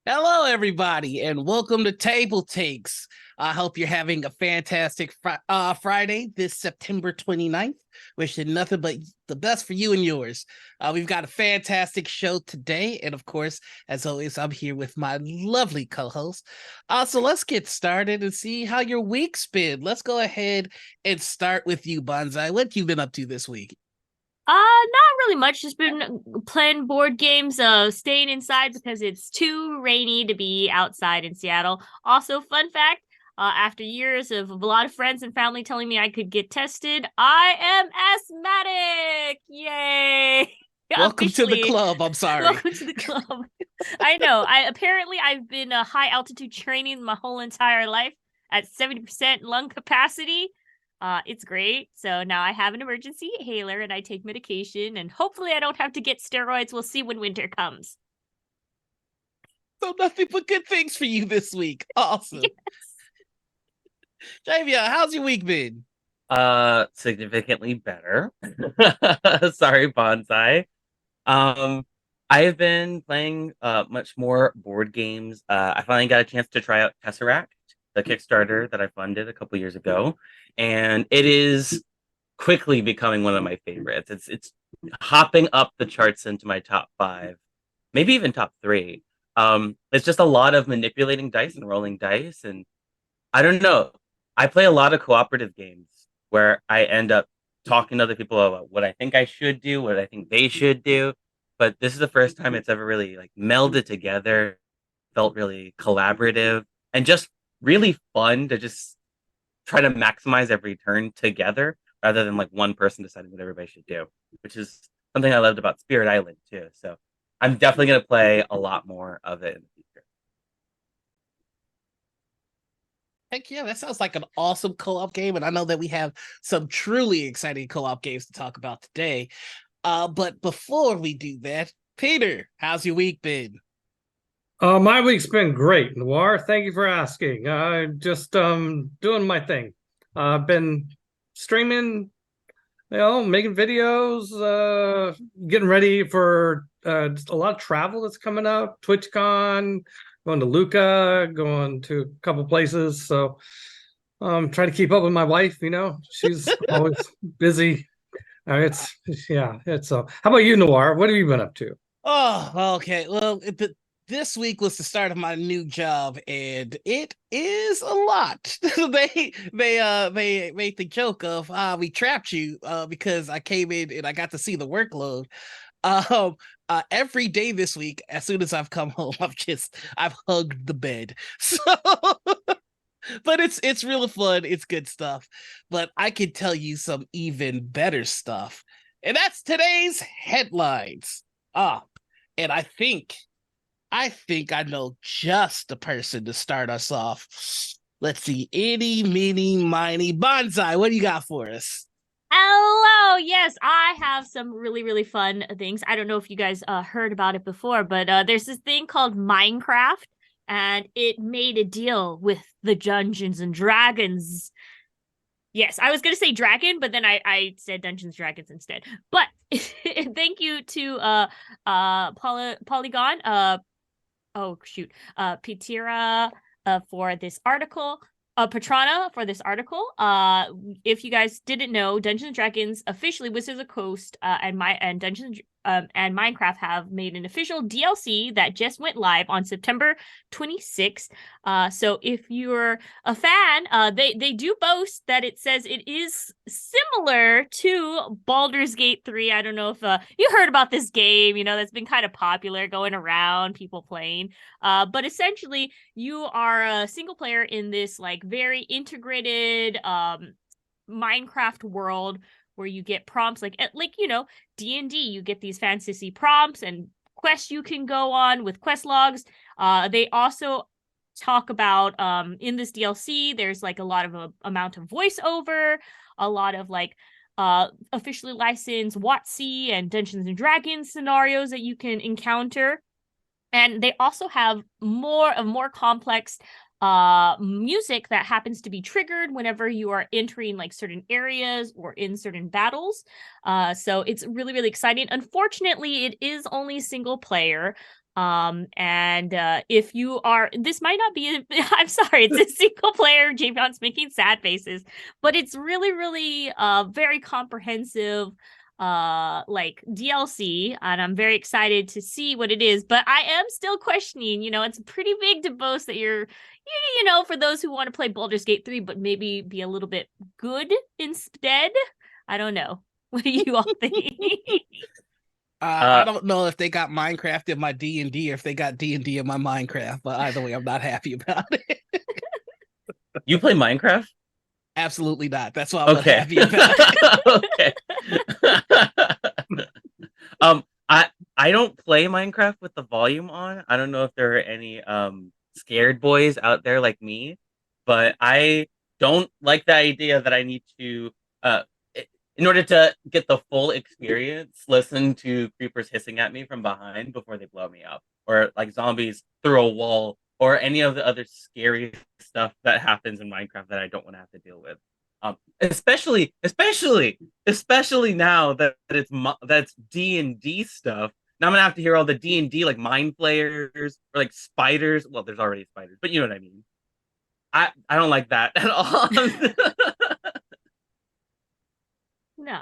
Hello, everybody, and welcome to TableTakes. I hope you're having a fantastic Friday, this September 29th. Wishing nothing but the best for you and yours. We've got a fantastic show today, and of course, as always, I'm here with my lovely co-host. So let's get started and see how your week's been. Let's go ahead and start with you, Bonsai. What you been up to this week? Not really much. Just been playing board games, staying inside because it's too rainy to be outside in Seattle. Also, fun fact, after years of a lot of friends and family telling me I could get tested, I am asthmatic. Yay! Welcome to the Officially, club. I'm sorry. welcome to the club. I know. I've been high altitude training my whole entire life at 70% lung capacity. It's great. So now I have an emergency inhaler and I take medication, and hopefully I don't have to get steroids. We'll see when winter comes. So nothing but good things for you this week. Awesome. Javia, how's your week been? Significantly better. Sorry, Bonsai. Um, I have been playing much more board games. I finally got a chance to try out Tesseract, the Kickstarter that I funded a couple years ago, and it is quickly becoming one of my favorites. It's hopping up the charts into my top five, maybe even top three. It's just a lot of manipulating dice and rolling dice, and I don't know. I play a lot of cooperative games where I end up talking to other people about what I think I should do, what I think they should do. But this is the first time it's ever really like melded together, felt really collaborative and just really fun to just try to maximize every turn together rather than like one person deciding what everybody should do, which is something I loved about Spirit Island too. So I'm definitely going to play a lot more of it in the future. Heck yeah, that sounds like an awesome co-op game, and I know that we have some truly exciting co-op games to talk about today. But before we do that, Peter, how's your week been? My week's been great, Noir. Thank you for asking. Just doing my thing. I've been streaming, making videos, getting ready for just a lot of travel that's coming up. TwitchCon, going to Luca, going to a couple places. So trying to keep up with my wife, she's always busy. It's yeah, it's how about you, Noir? What have you been up to? Oh, okay. Well, this week was the start of my new job, and it is a lot. They make the joke of we trapped you because I came in and I got to see the workload. Um, every day this week, as soon as I've come home, I've hugged the bed. So, but it's really fun. It's good stuff. But I can tell you some even better stuff, and that's today's headlines. Ah, and I think I know just the person to start us off. Let's see, itty, meeny, miny, bonsai. What do you got for us? Hello. Yes, I have some really, really fun things. I don't know if you guys heard about it before, but there's this thing called Minecraft, and it made a deal with the Dungeons and Dragons. Yes, I was gonna say dragon, but then I said Dungeons and Dragons instead. But thank you to Polygon, oh shoot, Pitira for this article. Patrana for this article. If you guys didn't know, Dungeons and Dragons officially Wizards of the Coast and Dungeons and Minecraft have made an official DLC that just went live on September 26th. So if you're a fan, they do boast that it says it is similar to Baldur's Gate 3. I don't know if you heard about this game, that's been kind of popular going around, people playing. But essentially, you are a single player in this like very integrated Minecraft world where you get prompts like D&D. You get these fantasy prompts and quests you can go on with quest logs. They also talk about in this DLC, there's like a lot of amount of voiceover, a lot of like officially licensed WotC and Dungeons and Dragons scenarios that you can encounter. And they also have more complex music that happens to be triggered whenever you are entering like certain areas or in certain battles. So it's really, really exciting. Unfortunately, it is only single player. And if you are, this might not be, I'm sorry, it's a single player. Javon's making sad faces, but it's really, really very comprehensive like DLC, and I'm very excited to see what it is. But I am still questioning, it's pretty big to boast that you're, for those who want to play Baldur's Gate 3, but maybe be a little bit good instead. I don't know. What do you all think? I don't know if they got Minecraft in my D&D or if they got D&D in my Minecraft, but either way, I'm not happy about it. You play Minecraft? Absolutely not. That's why I'm not Okay. happy about it. Okay. I don't play Minecraft with the volume on. I don't know if there are any scared boys out there like me, but I don't like the idea that I need to in order to get the full experience, listen to creepers hissing at me from behind before they blow me up, or like zombies through a wall, or any of the other scary stuff that happens in Minecraft that I don't want to have to deal with. Especially now that that's D&D stuff. Now I'm gonna have to hear all the D&D like mind flayers or like spiders. Well, there's already spiders, but you know what I mean. I don't like that at all. No.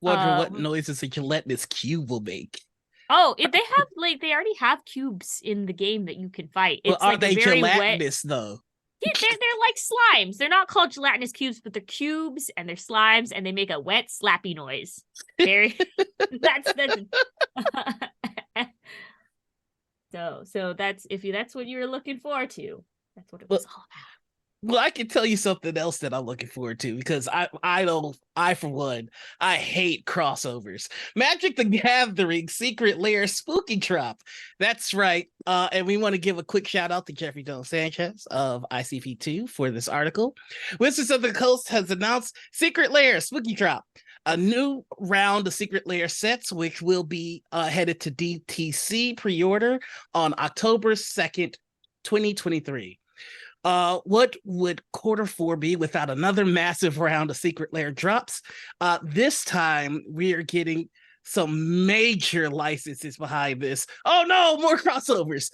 Wonder what noises a gelatinous cube will make. Oh, if they have they already have cubes in the game that you can fight. It's Well, are like they very gelatinous though? Yeah, they're like slimes. They're not called gelatinous cubes, but they're cubes and they're slimes and they make a wet slappy noise. Very that's so that's that's what you were looking forward to. That's what it was all about. Well, I can tell you something else that I'm looking forward to because I for one, I hate crossovers. Magic the Gathering Secret Lair Spooky Drop. That's right. And we want to give a quick shout out to Jeffrey Jones Sanchez of ICP2 for this article. Wizards of the Coast has announced Secret Lair Spooky Drop, a new round of Secret Lair sets, which will be headed to DTC pre-order on October 2nd, 2023. What would Q4 be without another massive round of Secret Lair drops? This time we are getting some major licenses behind this. Oh no, more crossovers.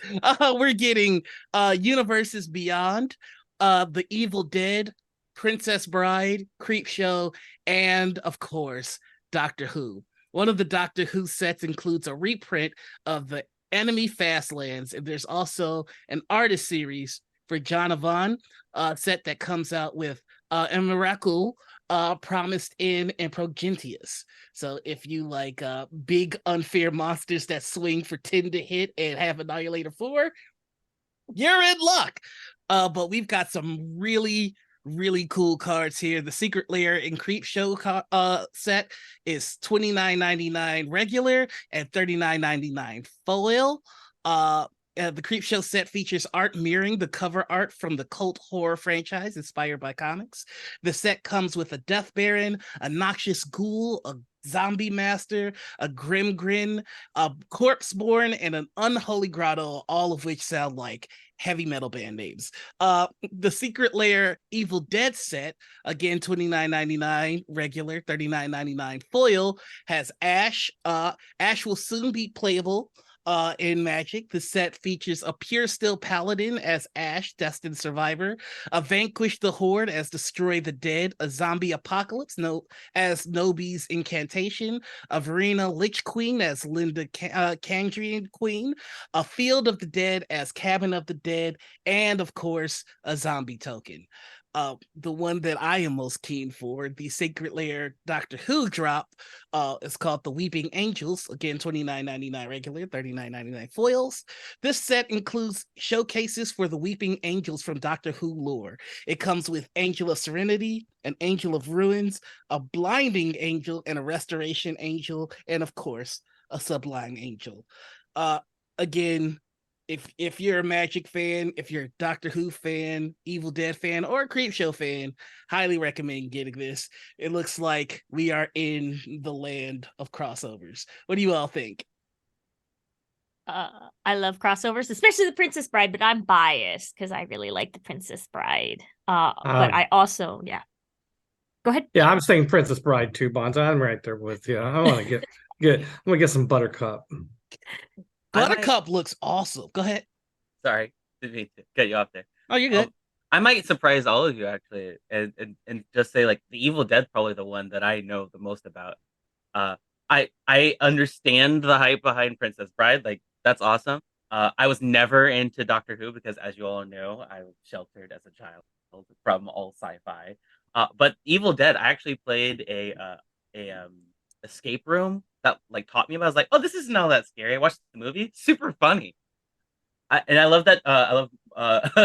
We're getting Universes Beyond, The Evil Dead, Princess Bride, Creepshow, and of course, Doctor Who. One of the Doctor Who sets includes a reprint of the Enemy Fastlands, and there's also an artist series for John Avon set that comes out with Emrakul, Promised End, and Progentius. So if you like big unfair monsters that swing for 10 to hit and have Annihilator 4, you're in luck. But we've got some really cool cards here. The Secret Lair and Creepshow set is $29.99 regular and $39.99 foil. The Creepshow set features art mirroring the cover art from the cult horror franchise inspired by comics. The set comes with a Death Baron, a Noxious Ghoul, a Zombie Master, a Grim Grin, a Corpseborn, and an Unholy Grotto, all of which sound like heavy metal band names. The Secret Lair Evil Dead set, again $29.99 regular, $39.99 foil, has Ash. Ash will soon be playable in Magic. The set features a Pure Still Paladin as Ash, Destined Survivor, a Vanquish the Horde as Destroy the Dead, a Zombie Apocalypse as Nobi's Incantation, a Verena Lich Queen as Linda Candrian Queen, a Field of the Dead as Cabin of the Dead, and of course, a Zombie Token. The one that I am most keen for, the Secret Lair Doctor Who drop, is called The Weeping Angels. Again, $29.99 regular, $39.99 foils. This set includes showcases for the Weeping Angels from Doctor Who lore. It comes with Angel of Serenity, an Angel of Ruins, a Blinding Angel, and a Restoration Angel, and of course, a Sublime Angel. Again, if you're a Magic fan, if you're a Doctor Who fan, Evil Dead fan, or a Creepshow fan, highly recommend getting this. It looks like we are in the land of crossovers. What do you all think? I love crossovers, especially the Princess Bride, but I'm biased because I really like the Princess Bride. But I also, Go ahead. Yeah, I was saying Princess Bride too, Bonds. I'm right there with you. I want to get some Buttercup. Buttercup looks awesome. Go ahead. Sorry, didn't mean to cut you off there. Oh, you're good. I might surprise all of you actually, and just say like the Evil Dead probably the one that I know the most about. Uh, I understand the hype behind Princess Bride, like that's awesome. I was never into Doctor Who because, as you all know, I was sheltered as a child from all sci-fi. But Evil Dead, I actually played a escape room that like taught me about. I was like, oh, this isn't all that scary. I watched the movie, super funny. And I love that. I love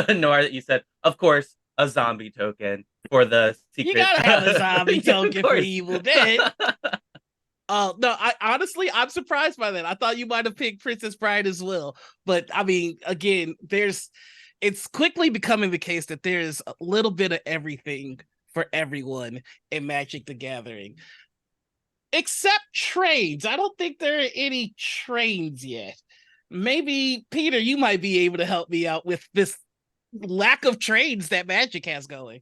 Noir that you said, of course, a zombie token for the secret. You gotta have a zombie Yeah, of token for course. Evil Dead. No, I honestly, I'm surprised by that. I thought you might have picked Princess Bride as well. But I mean, again, it's quickly becoming the case that there's a little bit of everything for everyone in Magic the Gathering. Except trains. I don't think there are any trains yet. Maybe, Peter, you might be able to help me out with this lack of trains that Magic has going.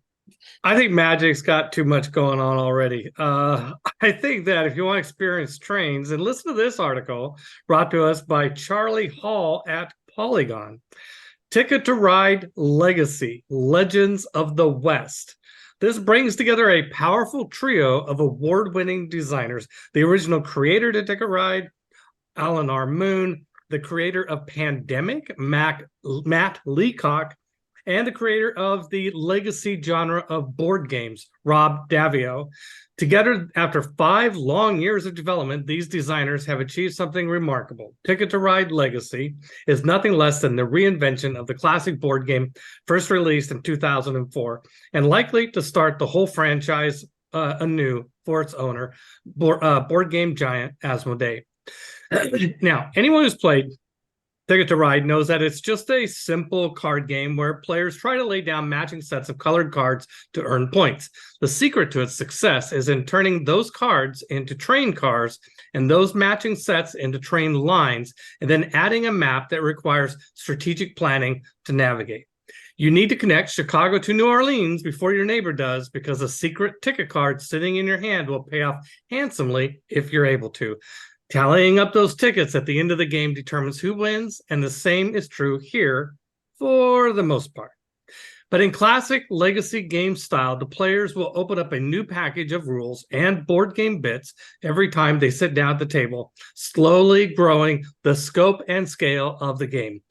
I think Magic's got too much going on already. I think that if you want to experience trains, and listen to this article brought to us by Charlie Hall at Polygon. Ticket to Ride Legacy, Legends of the West. This brings together a powerful trio of award-winning designers. The original creator to Ticket Ride, Alan R. Moon, the creator of Pandemic, Matt Leacock, and the creator of the legacy genre of board games, Rob Davio. Together, after 5 long years of development, these designers have achieved something remarkable. Ticket to Ride Legacy is nothing less than the reinvention of the classic board game first released in 2004 and likely to start the whole franchise anew for its owner, board game giant Asmodee. Now, anyone who's played Ticket to Ride knows that it's just a simple card game where players try to lay down matching sets of colored cards to earn points. The secret to its success is in turning those cards into train cars and those matching sets into train lines, and then adding a map that requires strategic planning to navigate. You need to connect Chicago to New Orleans before your neighbor does, because a secret ticket card sitting in your hand will pay off handsomely if you're able to. Tallying up those tickets at the end of the game determines who wins, and the same is true here for the most part. But in classic legacy game style, the players will open up a new package of rules and board game bits every time they sit down at the table, slowly growing the scope and scale of the game.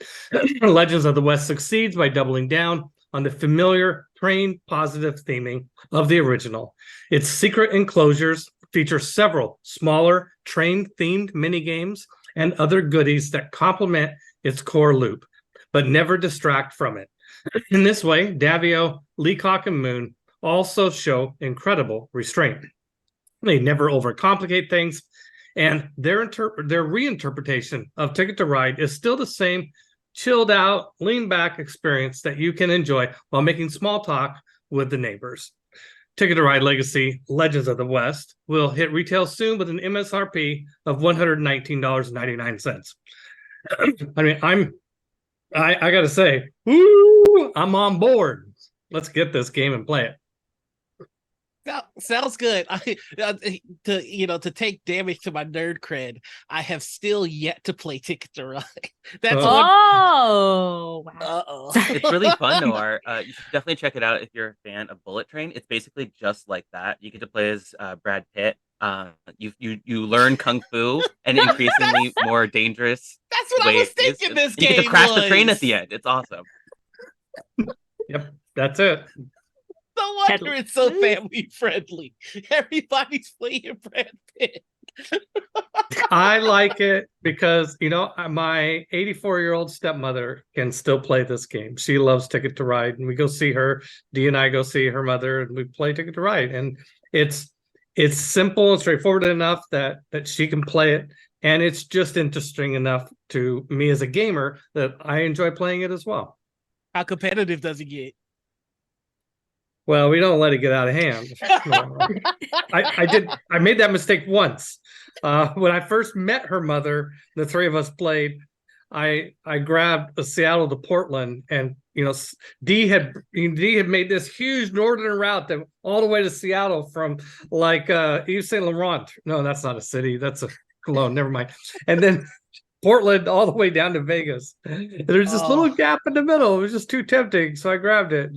Legends of the West succeeds by doubling down on the familiar train positive theming of the original. Its secret enclosures feature several smaller train-themed mini-games and other goodies that complement its core loop, but never distract from it. In this way, Davio, Leacock, and Moon also show incredible restraint. They never overcomplicate things, and their reinterpretation of Ticket to Ride is still the same chilled out, lean back experience that you can enjoy while making small talk with the neighbors. Ticket to Ride Legacy Legends of the West will hit retail soon with an MSRP of $119.99. I mean, I gotta say, woo, I'm on board. Let's get this game and play it. Sounds good. To take damage to my nerd cred, I have still yet to play Ticket to Ride. That's wow. It's really fun, Noir. You should definitely check it out if you're a fan of Bullet Train. It's basically just like that. You get to play as Brad Pitt. You learn kung fu and increasingly more dangerous. That's what I was thinking. This game you get to crash the train at the end. It's awesome. Yep, that's it. No wonder it's so family friendly. Everybody's playing Brad Pitt. I like it because, my 84-year-old stepmother can still play this game. She loves Ticket to Ride, and we go see her. Dee and I go see her mother, and we play Ticket to Ride. And it's simple and straightforward enough that she can play it, and it's just interesting enough to me as a gamer that I enjoy playing it as well. How competitive does it get? Well, we don't let it get out of hand. I made that mistake once. When I first met her mother, the three of us played. I grabbed a Seattle to Portland, and Dee had made this huge northern route that all the way to Seattle from Yves Saint Laurent. No, that's not a city. That's a Cologne. Never mind. And then Portland all the way down to Vegas. And there's this little gap in the middle. It was just too tempting, so I grabbed it.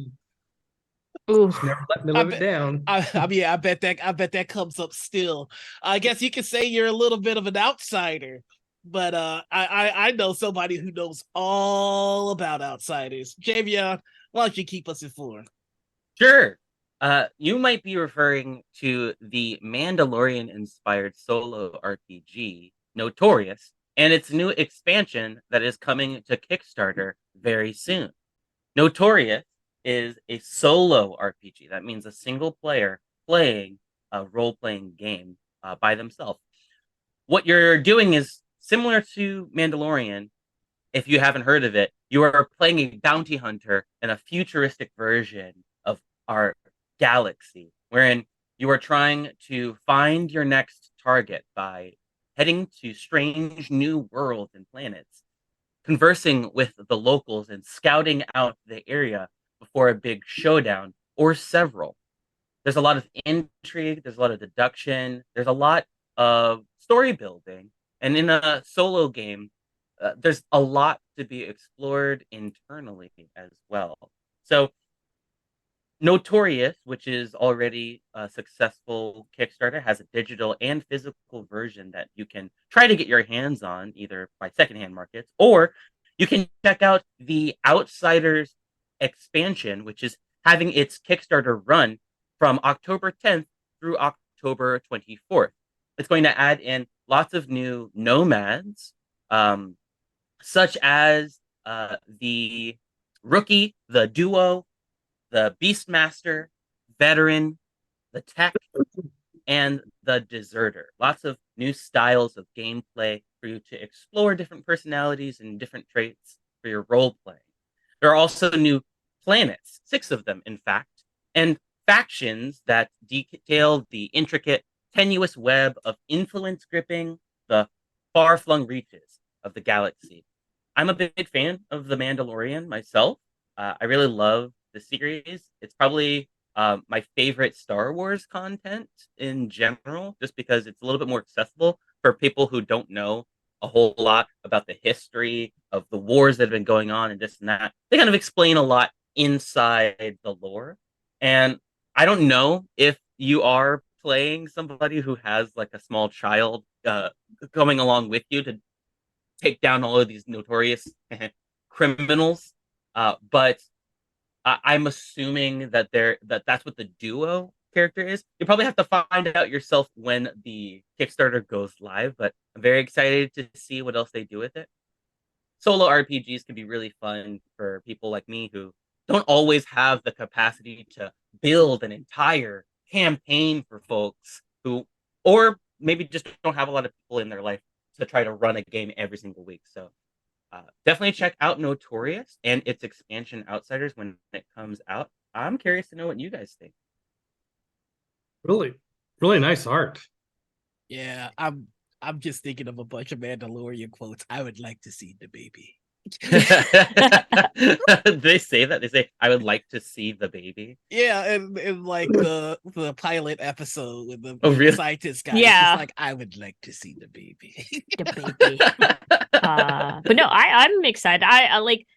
Ooh. Never let me I live bet- it down. I bet that comes up still. I guess you could say you're a little bit of an outsider, but I know somebody who knows all about outsiders. Javion, why don't you keep us informed? Sure. You might be referring to the Mandalorian-inspired solo RPG, Notorious, and its new expansion that is coming to Kickstarter very soon. Notorious is a solo RPG. That means a single player playing a role-playing game by themselves. What you're doing is similar to Mandalorian. If you haven't heard of it, you are playing a bounty hunter in a futuristic version of our galaxy, wherein you are trying to find your next target by heading to strange new worlds and planets, conversing with the locals and scouting out the area before a big showdown or several. There's a lot of intrigue, there's a lot of deduction, there's a lot of story building. And in a solo game, there's a lot to be explored internally as well. So, Notorious, which is already a successful Kickstarter, has a digital and physical version that you can try to get your hands on either by secondhand markets, or you can check out the Outsiders expansion, which is having its Kickstarter run from October 10th through October 24th. It's going to add in lots of new nomads, such as the rookie, the duo, the Beastmaster, veteran, the tech, and the deserter. Lots of new styles of gameplay for you to explore different personalities and different traits for your role playing. There are also new planets, 6 of them, in fact, and factions that detail the intricate, tenuous web of influence gripping the far-flung reaches of the galaxy. I'm a big fan of The Mandalorian myself. I really love the series. It's probably my favorite Star Wars content in general, just because it's a little bit more accessible for people who don't know a whole lot about the history of the wars that have been going on and this and that. They kind of explain a lot inside the lore. And I don't know if you are playing somebody who has like a small child coming along with you to take down all of these notorious criminals, but I'm assuming that that's what the duo character is. You probably have to find out yourself when the Kickstarter goes live, but I'm very excited to see what else they do with it. Solo RPGs can be really fun for people like me who don't always have the capacity to build an entire campaign for folks who, or maybe just don't have a lot of people in their life to try to run a game every single week. So definitely check out Notorious and its expansion Outsiders when it comes out. I'm curious to know what you guys think. Really, really nice art. Yeah, I'm just thinking of a bunch of Mandalorian quotes. I would like to see the baby. They say that? They say, I would like to see the baby. Yeah, and like the pilot episode with the really? scientist guy. Yeah. It's just like, I would like to see the baby. The baby. But no, I'm excited. I like,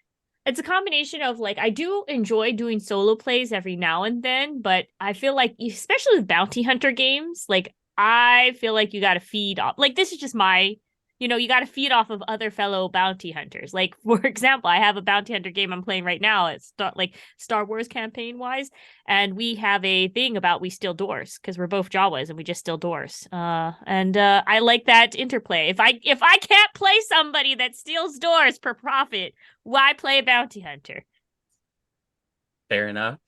it's a combination of like, I do enjoy doing solo plays every now and then, but I feel like, especially with bounty hunter games, like I feel like you got to feed off. Like this is just my, you got to feed off of other fellow bounty hunters. Like for example, I have a bounty hunter game I'm playing right now. It's like Star Wars campaign wise, and we have a thing about we steal doors because we're both Jawas and we just steal doors. And I like that interplay. If I can't play somebody that steals doors for profit, why play a bounty hunter? Fair enough.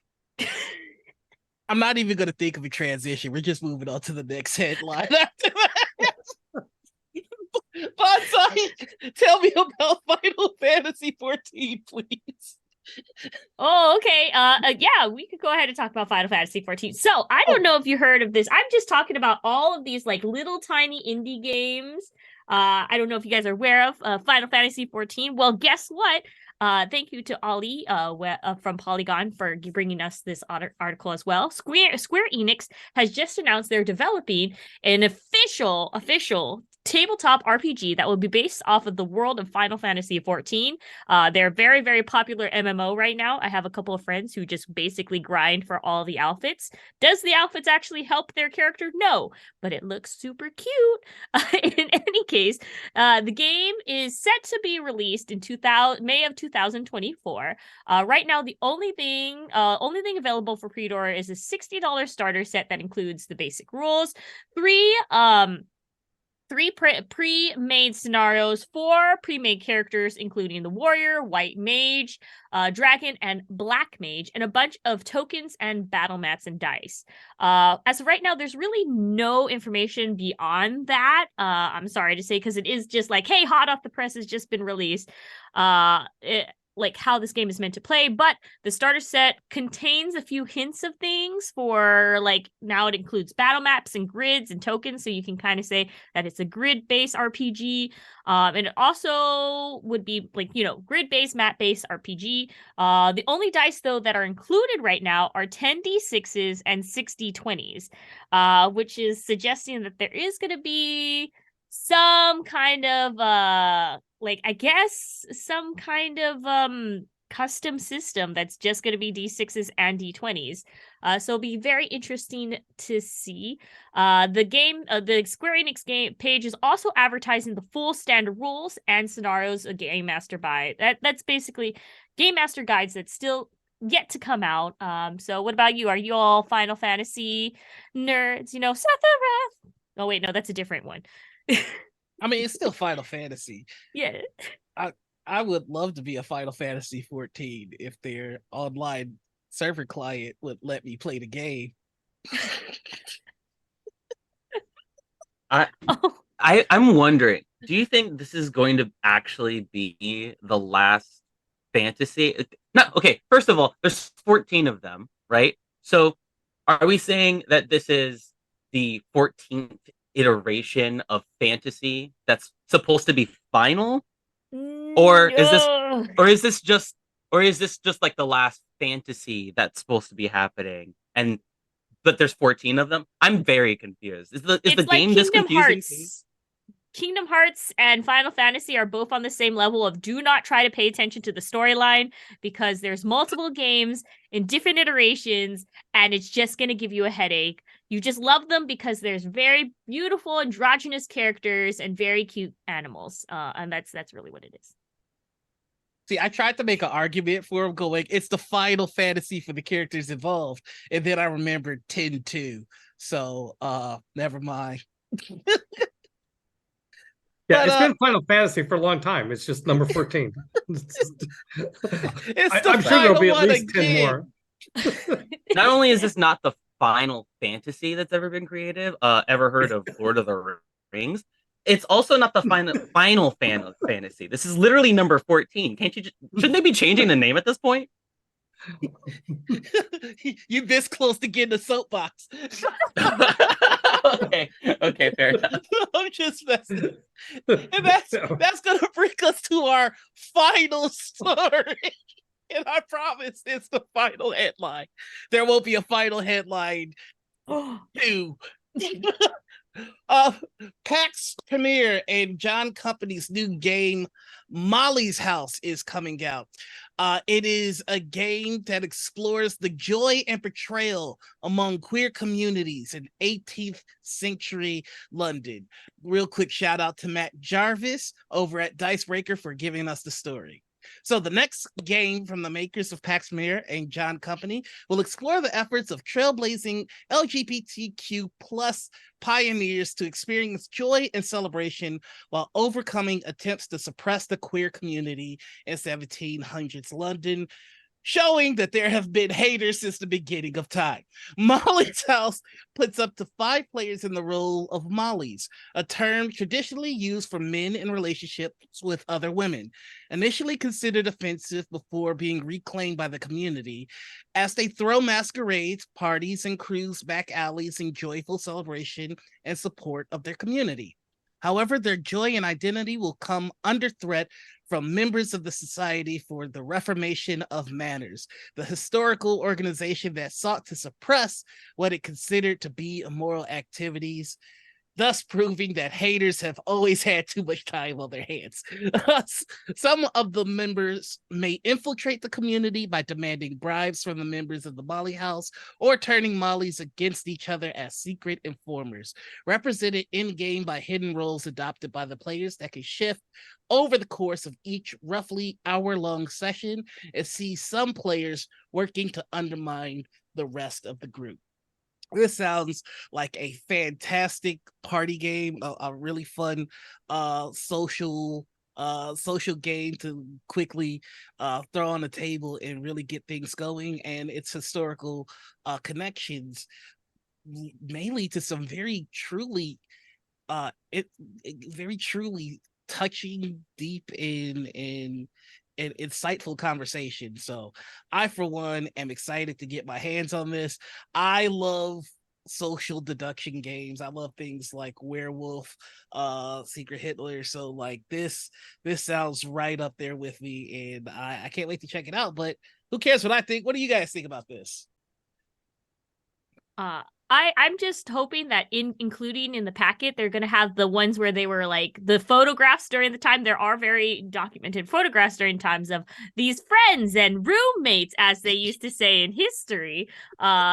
I'm not even gonna think of a transition. We're just moving on to the next headline after that. Bonsai, tell me about Final Fantasy 14, please. Oh, okay. Yeah, we could go ahead and talk about Final Fantasy 14. So I don't know if you heard of this. I'm just talking about all of these like little tiny indie games. I don't know if you guys are aware of Final Fantasy 14. Well, guess what? Thank you to Ollie from Polygon for bringing us this article as well. Square Enix has just announced they're developing an official tabletop RPG that will be based off of the world of Final Fantasy XIV. They're very, very popular MMO right now. I have a couple of friends who just basically grind for all the outfits. Does the outfits actually help their character? No, but it looks super cute. In any case, the game is set to be released in May of 2024. Right now, the only thing available for pre-order is a $60 starter set that includes the basic rules, three pre-made scenarios, 4 pre-made characters, including the warrior, white mage, dragon, and black mage, and a bunch of tokens and battle mats and dice. As of right now, there's really no information beyond that. I'm sorry to say, because it is just like, hey, hot off the press, has just been released. Like how this game is meant to play, but the starter set contains a few hints of things for, like, now it includes battle maps and grids and tokens, so you can kind of say that it's a grid-based RPG, and it also would be, like, you know, grid-based, map-based RPG. The only dice, though, that are included right now are 10 d6s and 60 20s, which is suggesting that there is going to be some kind of like, I guess some kind of custom system that's just going to be d6s and d20s. So it'll be very interesting to see. The Square Enix game page is also advertising the full standard rules and scenarios a Game Master by. That's basically Game Master guides that's still yet to come out. So what about you? Are you all Final Fantasy nerds? You know, Sephiroth. Oh wait, no, that's a different one. I mean, it's still Final Fantasy. Yeah. I would love to be a Final Fantasy 14 if their online server client would let me play the game. I'm wondering, do you think this is going to actually be the last fantasy? No, okay, first of all, there's 14 of them, right? So are we saying that this is the 14th iteration of fantasy that's supposed to be final? Or is this just like the last fantasy that's supposed to be happening? But there's 14 of them. I'm very confused. Is the like game this confusing? Hearts. Kingdom Hearts and Final Fantasy are both on the same level of do not try to pay attention to the storyline, because there's multiple games in different iterations and it's just going to give you a headache. You just love them because there's very beautiful androgynous characters and very cute animals. And that's really what it is. See, I tried to make an argument for him going, it's the Final Fantasy for the characters involved. And then I remembered 10-2. So, never mind. Yeah, it's been Final Fantasy for a long time. It's just number 14. I'm sure there'll be at least 10 more. Not only is this not the Final Fantasy that's ever been created, ever heard of Lord of the Rings, it's also not the final fantasy. This is literally number 14. Shouldn't they be changing the name at this point? You this close to getting a soapbox. Okay, fair enough. I'm just messing. And that's gonna bring us to our final story. And I promise it's the final headline. There won't be a final headline 2. PAX Premiere and John Company's new game Molly's House is coming out. It is a game that explores the joy and betrayal among queer communities in 18th century London. Real quick shout out to Matt Jarvis over at Dicebreaker for giving us the story. So the next game from the makers of PAX Premiere and John Company will explore the efforts of trailblazing LGBTQ plus pioneers to experience joy and celebration while overcoming attempts to suppress the queer community in 1700s London, showing that there have been haters since the beginning of time. Molly's House puts up to 5 players in the role of Mollies, a term traditionally used for men in relationships with other women, initially considered offensive before being reclaimed by the community, as they throw masquerades, parties, and cruise back alleys in joyful celebration and support of their community. However, their joy and identity will come under threat from members of the Society for the Reformation of Manners, the historical organization that sought to suppress what it considered to be immoral activities. thus proving that haters have always had too much time on their hands. Some of the members may infiltrate the community by demanding bribes from the members of the Molly House or turning Mollies against each other as secret informers, represented in-game by hidden roles adopted by the players that can shift over the course of each roughly hour-long session and see some players working to undermine the rest of the group. This sounds like a fantastic party game, a really fun social game to quickly throw on the table and really get things going. And its historical connections mainly to some very truly very truly touching, deep in an insightful conversation. So I, for one, am excited to get my hands on this. I love social deduction games. I love things like Werewolf, Secret Hitler. So like this sounds right up there with me, and I can't wait to check it out. But who cares what I think? What do you guys think about this? I'm just hoping that including in the packet, they're going to have the ones where they were like the photographs during the time. There are very documented photographs during times of these friends and roommates, as they used to say in history,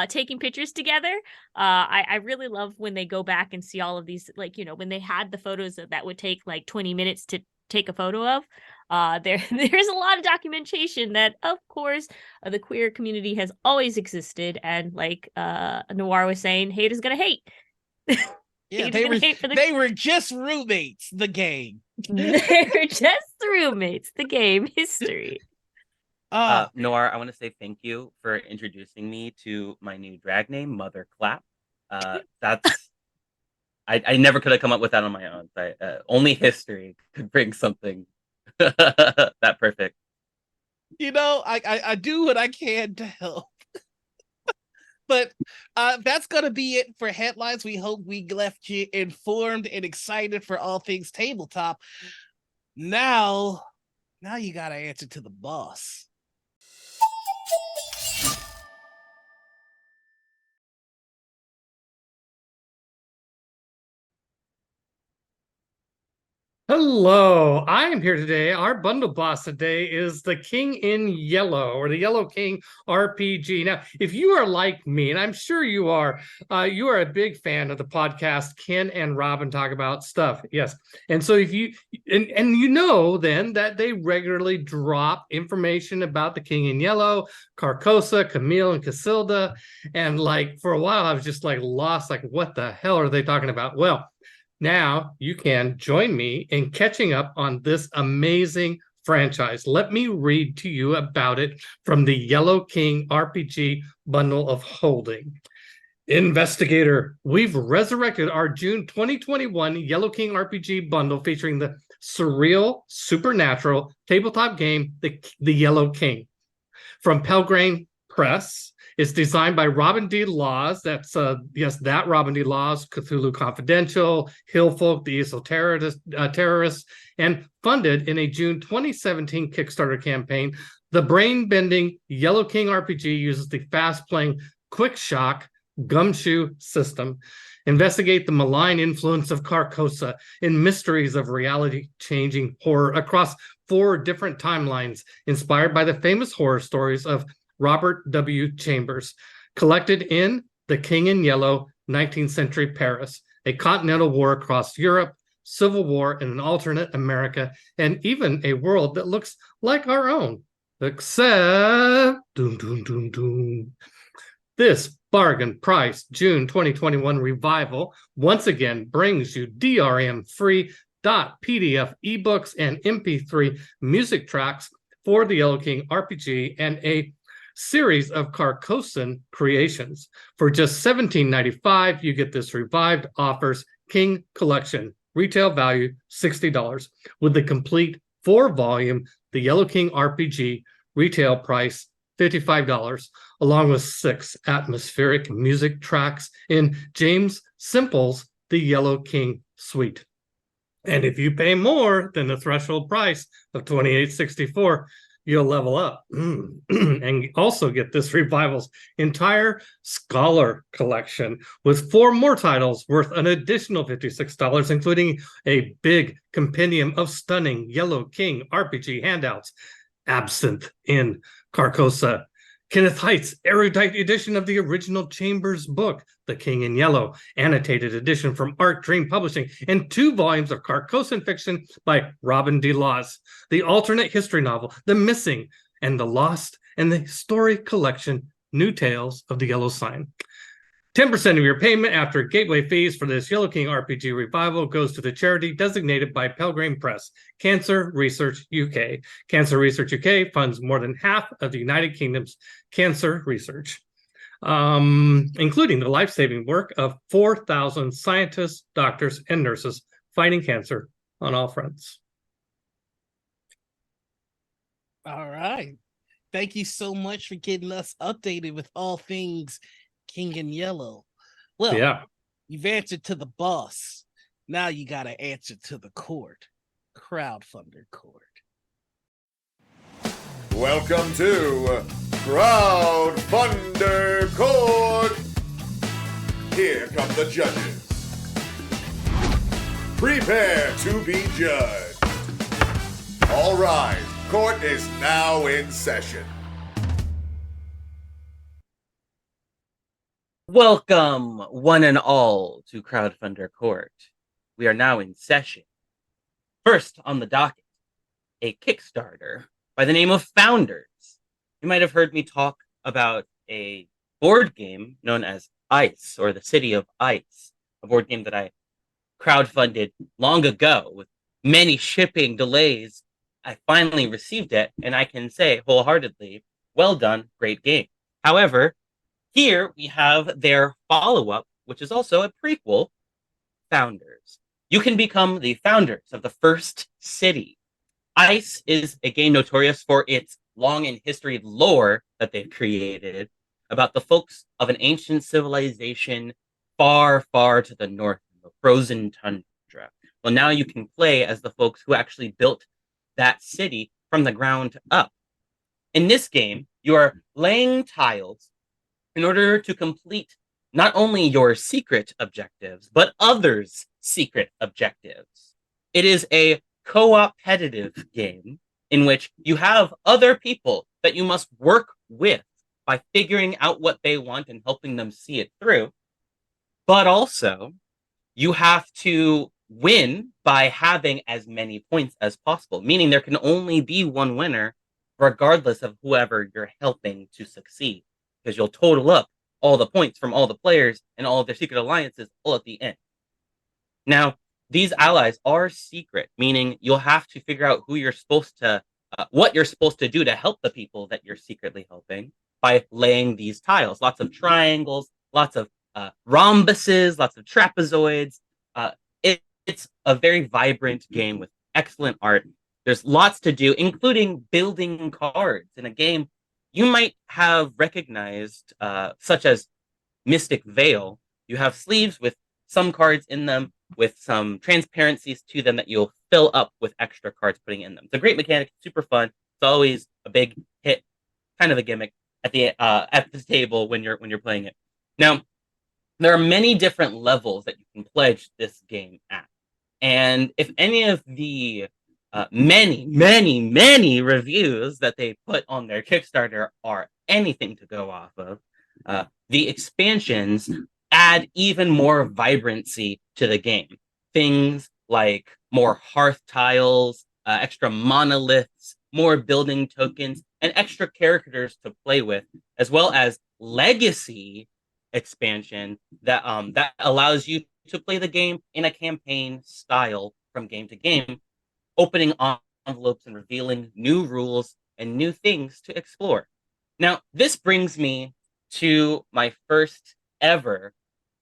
taking pictures together. I really love when they go back and see all of these, like, you know, when they had the photos that would take like 20 minutes to take a photo of. There's a lot of documentation that, of course, the queer community has always existed, and like Noir was saying, hate is gonna hate. Yeah, they were just roommates. The game. They were just roommates. The game history. Noir, I want to say thank you for introducing me to my new drag name, Mother Clap. That's I never could have come up with that on my own. Only history could bring something that perfect. You know, I do what I can to help. But that's gonna be it for headlines. We hope we left you informed and excited for all things tabletop. Now you gotta answer to the boss. Hello, I am here today. Our bundle boss today is the King in Yellow, or the Yellow King RPG. Now, if you are like me, and I'm sure you are a big fan of the podcast Ken and Robin Talk About Stuff. Yes. And so if you and you know then that they regularly drop information about the King in Yellow, Carcosa, Camille, and Casilda. And like for a while, I was just like lost, like, what the hell are they talking about? Well, now you can join me in catching up on this amazing franchise. Let me read to you about it from the Yellow King RPG bundle of holding. Investigator, we've resurrected our June 2021 Yellow King RPG bundle featuring the surreal, supernatural tabletop game, The Yellow King. From Pelgrane Press. It's designed by Robin D. Laws. That's, that Robin D. Laws, Cthulhu Confidential, Hillfolk, the Esoterrorists, and funded in a June 2017 Kickstarter campaign. The brain-bending Yellow King RPG uses the fast-playing Quick Shock Gumshoe system. Investigate the malign influence of Carcosa in mysteries of reality-changing horror across 4 different timelines, inspired by the famous horror stories of Robert W. Chambers, collected in The King in Yellow, 19th Century Paris, a continental war across Europe, civil war in an alternate America, and even a world that looks like our own, except this bargain price June 2021 revival once again brings you DRM-free .pdf ebooks and MP3 music tracks for the Yellow King RPG and a series of Carcosan creations. For just $17.95, you get this revived offers King Collection, retail value $60, with the complete 4-volume The Yellow King RPG, retail price $55, along with 6 atmospheric music tracks in James Simple's The Yellow King Suite. And if you pay more than the threshold price of $28.64, you'll level up and also get this revival's entire Scholar collection with 4 more titles worth an additional $56, including a big compendium of stunning Yellow King RPG handouts, Absinthe in Carcosa, Kenneth Height's erudite edition of the original Chambers book, The King in Yellow, annotated edition from Arc Dream Publishing, and 2 volumes of Carcosan fiction by Robin D. Laws, the alternate history novel, The Missing and the Lost, and the story collection, New Tales of the Yellow Sign. 10% of your payment after gateway fees for this Yellow King RPG revival goes to the charity designated by Pelgrane Press, Cancer Research UK. Cancer Research UK funds more than half of the United Kingdom's cancer research, including the life-saving work of 4,000 scientists, doctors, and nurses fighting cancer on all fronts. All right. Thank you so much for getting us updated with all things King in Yellow. Well, Yeah. you've answered to the boss. Now you got to answer to the court. Crowdfunder Court. Welcome to Crowdfunder Court. Here come the judges. Prepare to be judged. All right, court is now in session. Welcome, one and all, to Crowdfunder Court. We are now in session. First on the docket, a Kickstarter by the name of Founders. You might have heard me talk about a board game known as Ice, or the City of Ice, a board game that I crowdfunded long ago with many shipping delays. I finally received it, and I can say wholeheartedly, well done, great game. However, here we have their follow-up, which is also a prequel, Founders. You can become the founders of the first city. Ice is a game notorious for its long and history lore that they've created about the folks of an ancient civilization far, far to the north, in the frozen tundra. Well, now you can play as the folks who actually built that city from the ground up. In this game, you are laying tiles in order to complete not only your secret objectives, but others' secret objectives. It is a co-opetitive game in which you have other people that you must work with by figuring out what they want and helping them see it through. But also, you have to win by having as many points as possible, meaning there can only be one winner regardless of whoever you're helping to succeed, because you'll total up all the points from all the players and all of their secret alliances all at the end. Now, these allies are secret, meaning you'll have to figure out who you're supposed to, what you're supposed to do to help the people that you're secretly helping by laying these tiles. Lots of triangles, lots of rhombuses, lots of trapezoids. It's a very vibrant game with excellent art. There's lots to do, including building cards in a game you might have recognized, such as Mystic Veil. You have sleeves with some cards in them, with some transparencies to them that you'll fill up with extra cards putting in them. It's a great mechanic, super fun. It's always a big hit, kind of a gimmick at the table when you're playing it. Now, there are many different levels that you can pledge this game at, and if any of the many reviews that they put on their Kickstarter are anything to go off of, the expansions add even more vibrancy to the game. Things like more hearth tiles, extra monoliths, more building tokens, and extra characters to play with, as well as legacy expansion that allows you to play the game in a campaign style from game to game, opening envelopes and revealing new rules and new things to explore. Now, this brings me to my first ever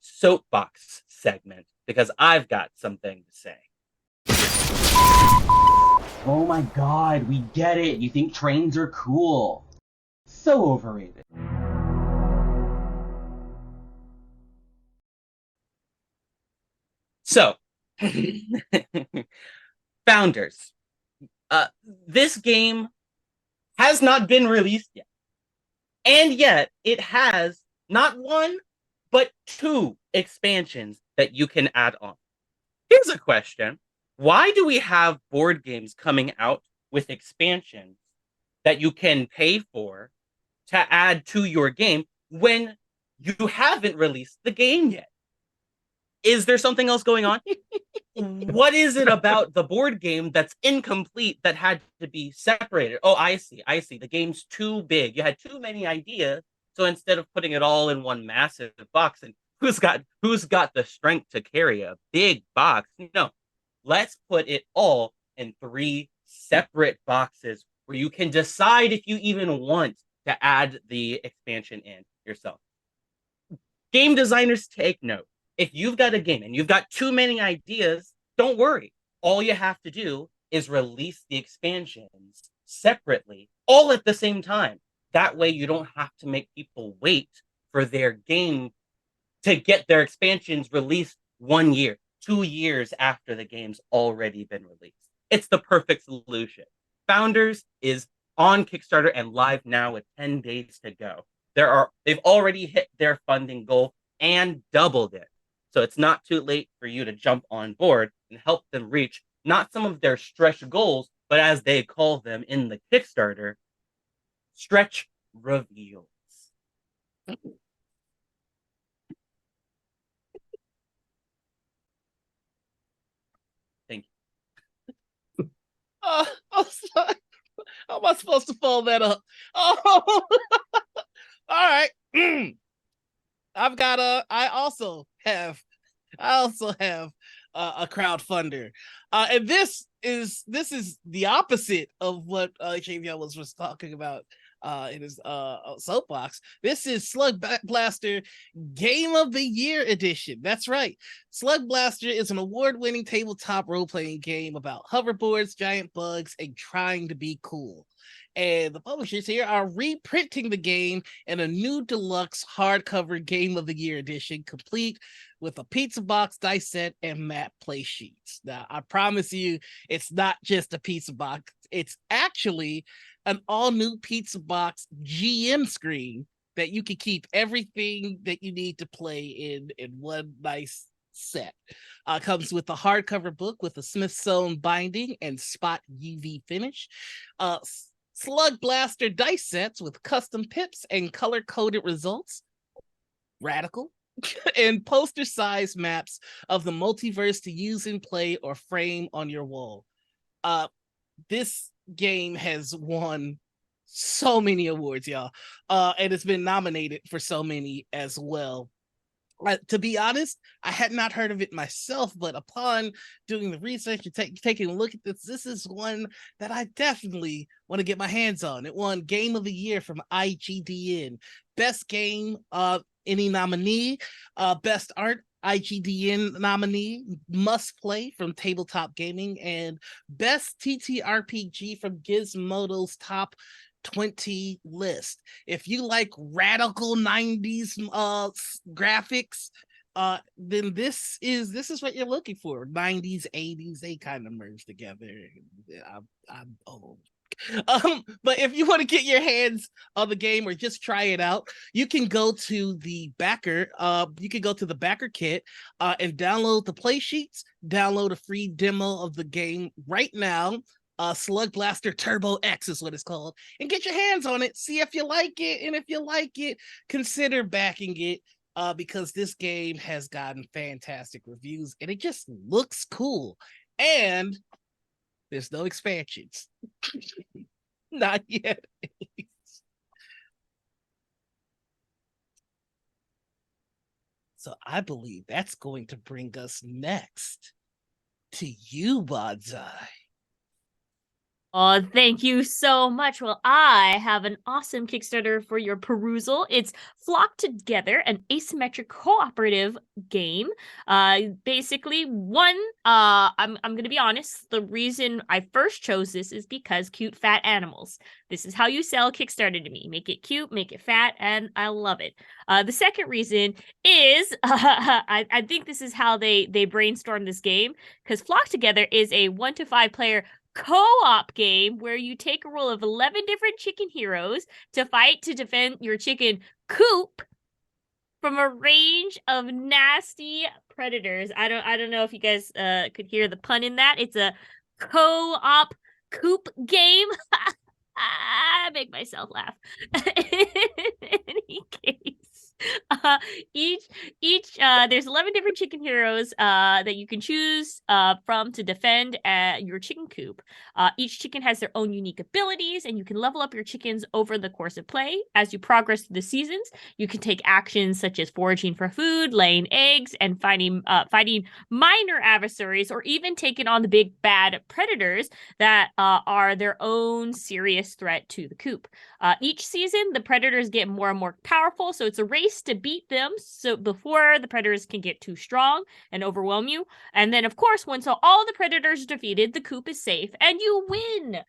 soapbox segment, because I've got something to say. Oh my god, we get it. You think trains are cool. So overrated. So, Founders. This game has not been released yet. And yet, it has not one, but 2 expansions that you can add on. Here's a question. Why do we have board games coming out with expansions that you can pay for to add to your game when you haven't released the game yet? Is there something else going on? What is it about the board game that's incomplete that had to be separated? Oh, I see. The game's too big. You had too many ideas. So instead of putting it all in one massive box, and who's got the strength to carry a big box? No. Let's put it all in 3 separate boxes where you can decide if you even want to add the expansion in yourself. Game designers, take note. If you've got a game and you've got too many ideas, don't worry. All you have to do is release the expansions separately, all at the same time. That way you don't have to make people wait for their game to get their expansions released 1 year, 2 years after the game's already been released. It's the perfect solution. Founders is on Kickstarter and live now with 10 days to go. They've already hit their funding goal and doubled it. So it's not too late for you to jump on board and help them reach not some of their stretch goals, but as they call them in the Kickstarter, stretch reveals. Thank you. I'm sorry. How am I supposed to follow that up? Oh, all right. I also have a crowdfunder, and this is the opposite of what JVL was talking about in his soapbox. This is Slug Blaster Game of the Year edition. That's right. Slug Blaster is an award-winning tabletop role-playing game about hoverboards, giant bugs, and trying to be cool. And the publishers here are reprinting the game in a new deluxe hardcover Game of the Year edition, complete with a pizza box, dice set, and map play sheets. Now, I promise you, it's not just a pizza box. It's actually an all-new pizza box GM screen that you can keep everything that you need to play in one nice set. Comes with a hardcover book with a Smithsonian binding and spot UV finish. Slug Blaster dice sets with custom pips and color-coded results. Radical. And poster-sized maps of the multiverse to use and play or frame on your wall. This game has won so many awards, y'all. And it's been nominated for so many as well. To be honest, I had not heard of it myself, but upon doing the research and taking a look at this is one that I definitely want to get my hands on. It won Game of the Year from IGDN. Best game, any nominee. Best art, IGDN nominee. Must play from Tabletop Gaming. And best TTRPG from Gizmodo's top 20 list. If you like radical 90s graphics, then this is what you're looking for. 90s, 80s, they kind of merge together. I'm old. But if you want to get your hands on the game or just try it out, you can go to the backer. You can go to the backer kit and download the play sheets, download a free demo of the game right now. Slug Blaster Turbo X is what it's called, and get your hands on it. See if you like it, and if you like it, consider backing it. Because this game has gotten fantastic reviews, and it just looks cool. And there's no expansions, not yet. So I believe that's going to bring us next to you, Bonsai. Oh, thank you so much. Well, I have an awesome Kickstarter for your perusal. It's Flock Together, an asymmetric cooperative game. Basically, I'm gonna be honest, the reason I first chose this is because cute fat animals. This is how you sell Kickstarter to me. Make it cute, make it fat, and I love it. The second reason is I think this is how they brainstormed this game, because Flock Together is a 1 to 5 player co-op game where you take a role of 11 different chicken heroes to fight to defend your chicken coop from a range of nasty predators. I don't know if you guys could hear the pun in that. It's a co-op coop game. I make myself laugh. In any case, each there's 11 different chicken heroes that you can choose from to defend your chicken coop. Each chicken has their own unique abilities, and you can level up your chickens over the course of play. As you progress through the seasons, you can take actions such as foraging for food, laying eggs, and fighting minor adversaries, or even taking on the big bad predators that are their own serious threat to the coop. Each season, the predators get more and more powerful, so it's a race to beat them so before the predators can get too strong and overwhelm you. And then, of course, once all the predators are defeated, the coop is safe and you win.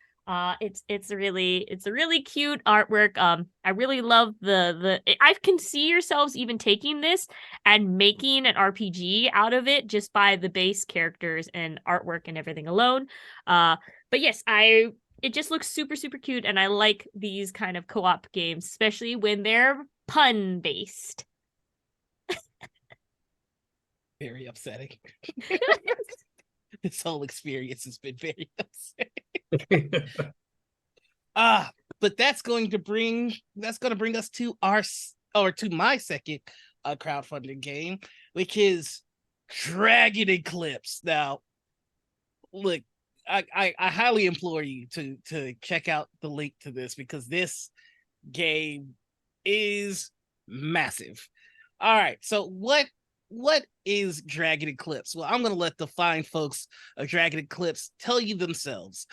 It's a really cute artwork. I really love I can see yourselves even taking this and making an RPG out of it just by the base characters and artwork and everything alone. But yes, it just looks super, super cute, and I like these kind of co-op games, especially when they're pun-based. Very upsetting. This whole experience has been very upsetting. But that's going to bring us to my second crowdfunding game, which is Dragon Eclipse. Now, look, I highly implore you to check out the link to this, because this game is massive. All right, so what is Dragon Eclipse? Well, I'm going to let the fine folks of Dragon Eclipse tell you themselves.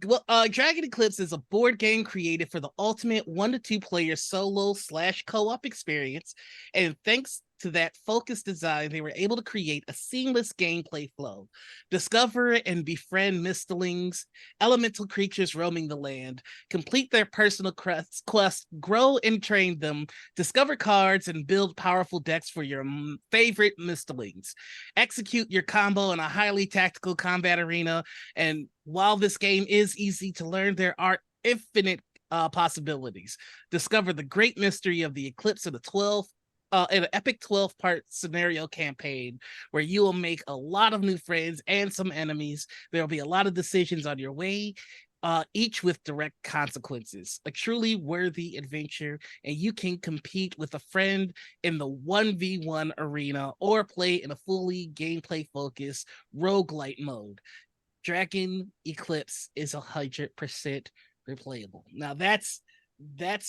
Well, Dragon Eclipse is a board game created for the ultimate 1 to 2 player solo / co-op experience, and thanks to that focused design, they were able to create a seamless gameplay flow. Discover and befriend mistlings, elemental creatures roaming the land, complete their personal quests, grow and train them, discover cards, and build powerful decks for your favorite mistlings. Execute your combo in a highly tactical combat arena, and while this game is easy to learn, there are infinite possibilities. Discover the great mystery of the Eclipse in an epic 12-part scenario campaign where you will make a lot of new friends and some enemies. There will be a lot of decisions on your way, each with direct consequences. A truly worthy adventure, and you can compete with a friend in the 1v1 arena or play in a fully gameplay-focused roguelite mode. Dragon Eclipse is 100% replayable. Now that's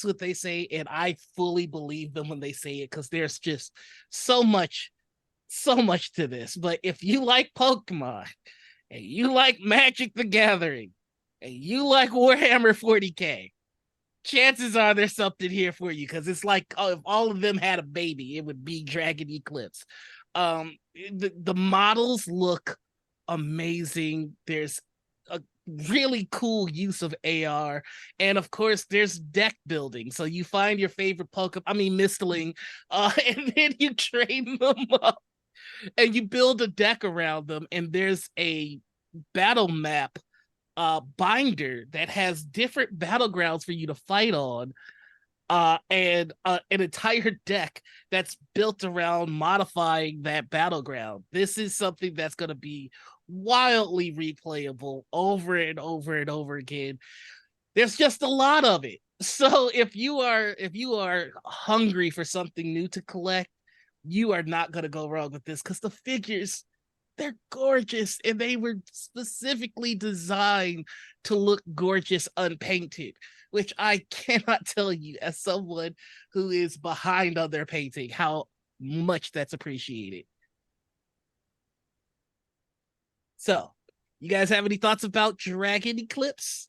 what they say, and I fully believe them when they say it, because there's just so much to this. But if you like Pokemon, and you like Magic the Gathering, and you like Warhammer 40K, chances are there's something here for you, because it's like, if all of them had a baby, it would be Dragon Eclipse. The models look amazing. There's a really cool use of AR, and of course there's deck building, so you find your favorite mistling, and then you train them up and you build a deck around them, and there's a battle map binder that has different battlegrounds for you to fight on, and an entire deck that's built around modifying that battleground. This is something that's going to be wildly replayable over and over and over again. There's just a lot of it. So if you are hungry for something new to collect, you are not going to go wrong with this, because the figures, they're gorgeous, and they were specifically designed to look gorgeous unpainted, which I cannot tell you, as someone who is behind on their painting, how much that's appreciated. So, you guys have any thoughts about Dragon Eclipse?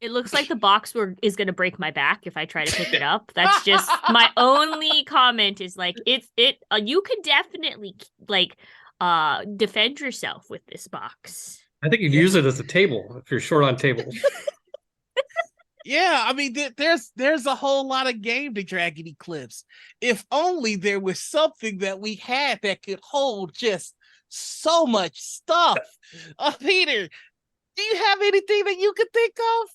It looks like the box is going to break my back if I try to pick it up. That's just my only comment, is like, you could definitely defend yourself with this box. I think you'd use it as a table if you're short on tables. Yeah, I mean, there's a whole lot of game to Dragon Eclipse. If only there was something that we had that could hold just so much stuff. Peter, do you have anything that you could think of?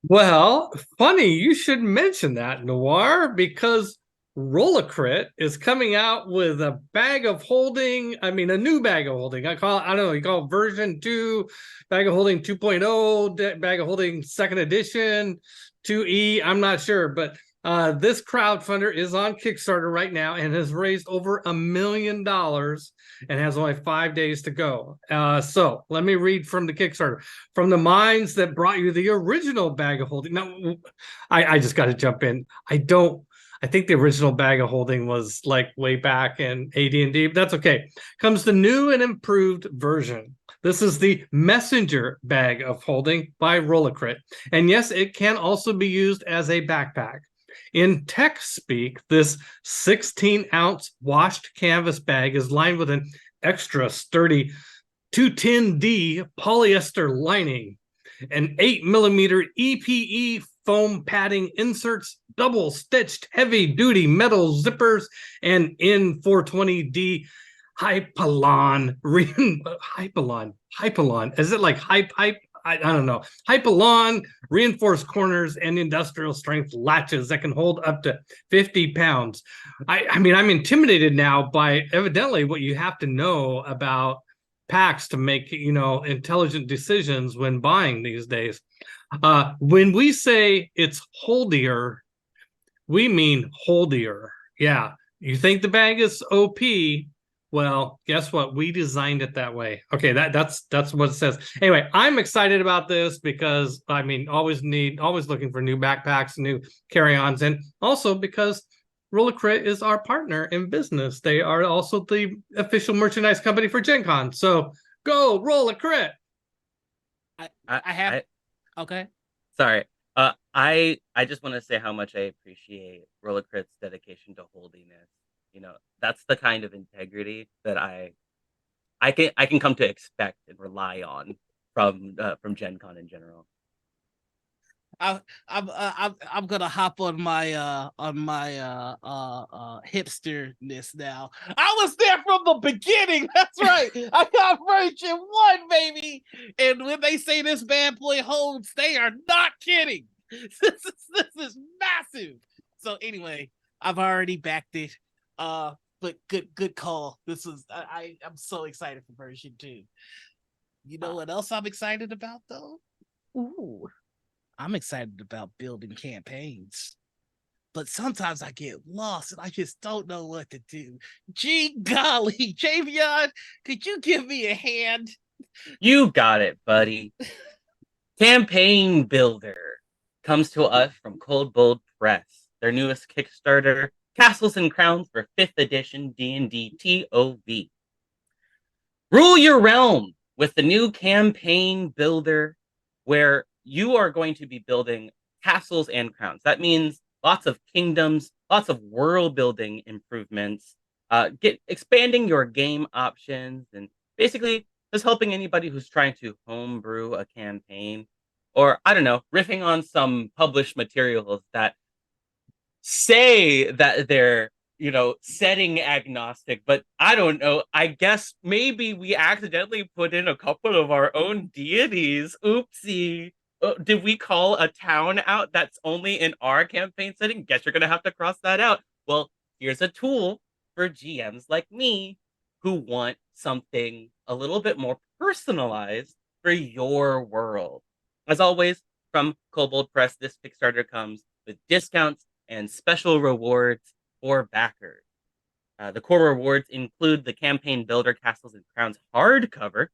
Well, funny you should mention that, Noir, because Rollicrit is coming out with a bag of holding. I mean, a new bag of holding. I don't know, you call it version 2, bag of holding 2.0, bag of holding second edition, 2E. I'm not sure, but this crowdfunder is on Kickstarter right now and has raised over $1 million and has only 5 days to go. So let me read from the Kickstarter. From the minds that brought you the original bag of holding. Now, I just got to jump in. I think the original bag of holding was like way back in AD&D, but that's okay. Comes the new and improved version. This is the Messenger bag of holding by Rollicrit. And yes, it can also be used as a backpack. In tech speak, this 16-ounce washed canvas bag is lined with an extra sturdy 210D polyester lining, an 8mm EPE foam padding inserts, double stitched heavy duty metal zippers, and N420D Hypalon. Is it like hype? I don't know. Hypalon reinforced corners and industrial strength latches that can hold up to 50 pounds. I mean, I'm intimidated now by evidently what you have to know about packs to make, intelligent decisions when buying these days. When we say it's holdier, we mean holdier. Yeah. You think the bag is OP? Well, guess what? We designed it that way. Okay, that's what it says. Anyway, I'm excited about this because I mean, always looking for new backpacks, new carry-ons, and also because Rollicrit is our partner in business. They are also the official merchandise company for Gen Con. So go Rollicrit. Okay. Sorry. I just want to say how much I appreciate Rollicrit's dedication to holdiness. That's the kind of integrity that I can come to expect and rely on from Gen Con in general. I'm gonna hop on my hipsterness now. I was there from the beginning. That's right. I got version 1, baby. And when they say this bad boy holds, they are not kidding. This is massive. So anyway, I've already backed it. But good call. This is I'm so excited for version 2. You know what else I'm excited about though? Ooh. I'm excited about building campaigns, but sometimes I get lost and I just don't know what to do. Gee golly, Javion, could you give me a hand? You got it, buddy. Campaign Builder comes to us from Cold Bold Press. Their newest Kickstarter, Castles and Crowns for 5th edition D&D TOV. Rule your realm with the new Campaign Builder, where you are going to be building castles and crowns. That means lots of kingdoms, lots of world building improvements, expanding your game options, and basically just helping anybody who's trying to homebrew a campaign, or I don't know, riffing on some published materials that say that they're setting agnostic, but I don't know. I guess maybe we accidentally put in a couple of our own deities. Oopsie. Did we call a town out that's only in our campaign setting? Guess you're going to have to cross that out. Well, here's a tool for GMs like me who want something a little bit more personalized for your world. As always, from Kobold Press, this Kickstarter comes with discounts and special rewards for backers. The core rewards include the Campaign Builder Castles and Crowns hardcover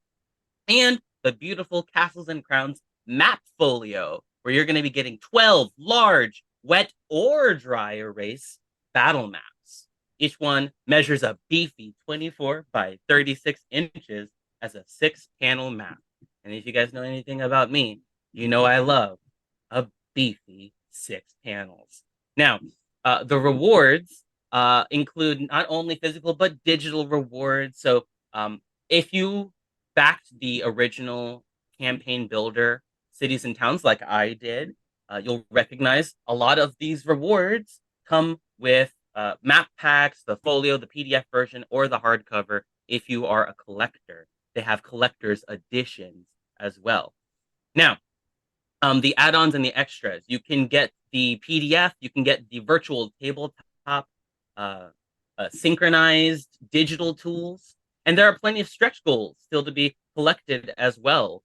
and the beautiful Castles and Crowns map folio, where you're going to be getting 12 large, wet or dry erase battle maps. Each one measures a beefy 24 by 36 inches as a 6-panel map. And if you guys know anything about me, you know I love a beefy 6 panels. Now, the rewards include not only physical but digital rewards. So if you backed the original Campaign Builder Cities and Towns like I did, you'll recognize a lot of these rewards come with map packs, the folio, the PDF version, or the hardcover. if you are a collector. They have collector's editions as well. Now, the add-ons and the extras, you can get the PDF, you can get the virtual tabletop, synchronized digital tools, and there are plenty of stretch goals still to be collected as well.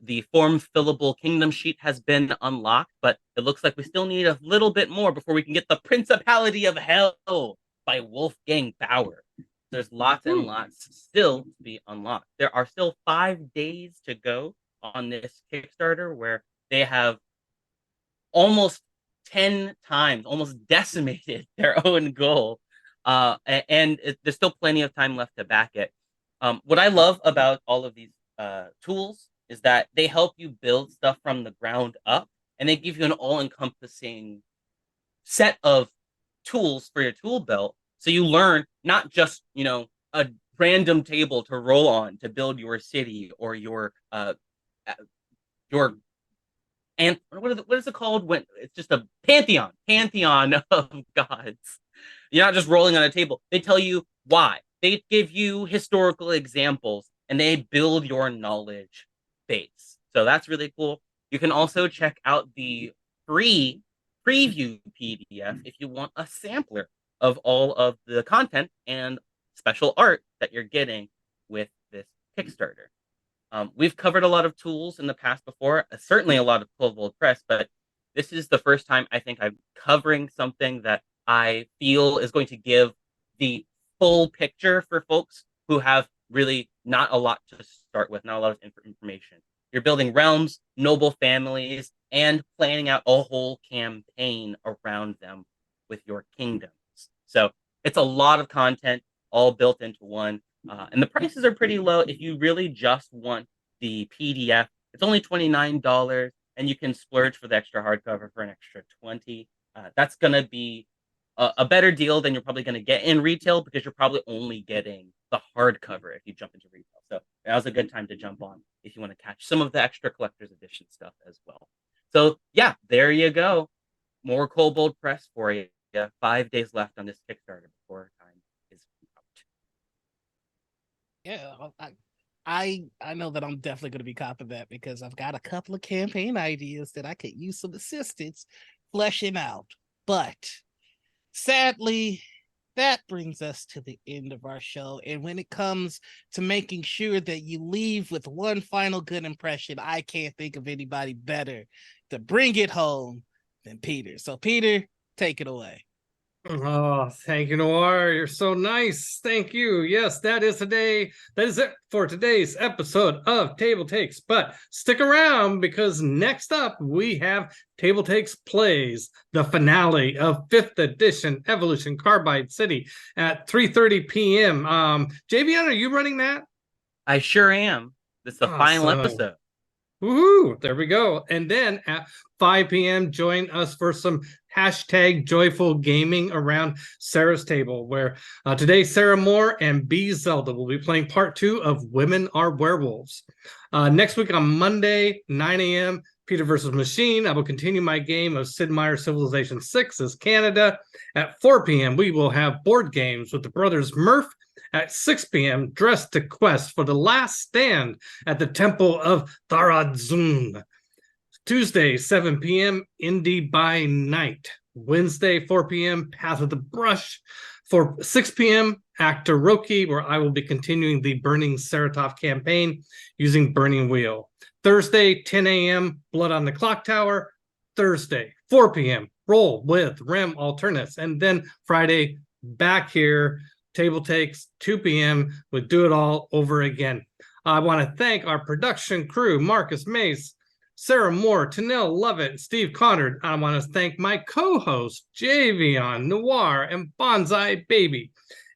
The form fillable kingdom sheet has been unlocked, but it looks like we still need a little bit more before we can get the Principality of Hell by Wolfgang Bauer. There's lots and lots still to be unlocked. There are still 5 days to go on this Kickstarter, where they have almost 10 times, almost decimated their own goal. There's still plenty of time left to back it. What I love about all of these tools is that they help you build stuff from the ground up, and they give you an all-encompassing set of tools for your tool belt. So you learn not just, a random table to roll on to build your city or your and what is it called when it's just a pantheon of gods. You're not just rolling on a table. They tell you why. They give you historical examples, and they build your knowledge base. So that's really cool. You can also check out the free preview PDF if you want a sampler of all of the content and special art that you're getting with this Kickstarter. We've covered a lot of tools in the past before, certainly a lot of Cold Press, but this is the first time I think I'm covering something that I feel is going to give the full picture for folks who have really not a lot to start with, not a lot of information. You're building realms, noble families, and planning out a whole campaign around them with your kingdoms. So it's a lot of content all built into one. And the prices are pretty low. If you really just want the PDF, it's only $29, and you can splurge for the extra hardcover for an extra $20. That's going to be a better deal than you're probably going to get in retail, because you're probably only getting the hardcover if you jump into retail. So that was a good time to jump on if you want to catch some of the extra collector's edition stuff as well. So yeah, there you go. More Kobold Press for you. 5 days left on this Kickstarter before time is out. Yeah, I know that I'm definitely going to be copping that, because I've got a couple of campaign ideas that I could use some assistance fleshing out. But sadly, that brings us to the end of our show. And when it comes to making sure that you leave with one final good impression, I can't think of anybody better to bring it home than Peter. So Peter, take it away. Oh, thank you, Noir. You're so nice. Thank you. Yes, that is it for today's episode of Table Takes. But stick around, because next up we have Table Takes Plays, the finale of 5th edition Evolution Carbide City at 3:30 p.m. JVN, are you running that? I sure am. This is the final episode. Woohoo! There we go. And then at 5 p.m., join us for some #joyful gaming around Sarah's table, where today Sarah Moore and B Zelda will be playing part 2 of Women Are Werewolves. Next week on Monday, 9 a.m., Peter versus Machine. I will continue my game of Sid Meier's Civilization 6 as Canada. At 4 p.m., we will have board games with the brothers Murph. At 6 p.m., Dress to Quest for the Last Stand at the Temple of Tharazun. Tuesday, 7 p.m., Indie by Night. Wednesday, 4 p.m., Path of the Brush. For 6 p.m., Actor Roki, where I will be continuing the Burning Saratov campaign using Burning Wheel. Thursday, 10 a.m., Blood on the Clock Tower. Thursday, 4 p.m., Roll with Rem Alternates. And then Friday, back here, Table Takes, 2 p.m., with Do It All Over Again. I want to thank our production crew, Marcus Mace, Sarah Moore, Tanel Lovett, and Steve Conard. I want to thank my co-hosts, Javion, Noir, and Bonsai Baby.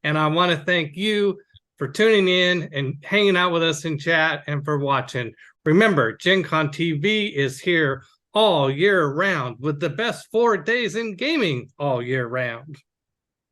And I want to thank you for tuning in and hanging out with us in chat, and for watching. Remember, Gen Con TV is here all year round, with the best 4 days in gaming all year round.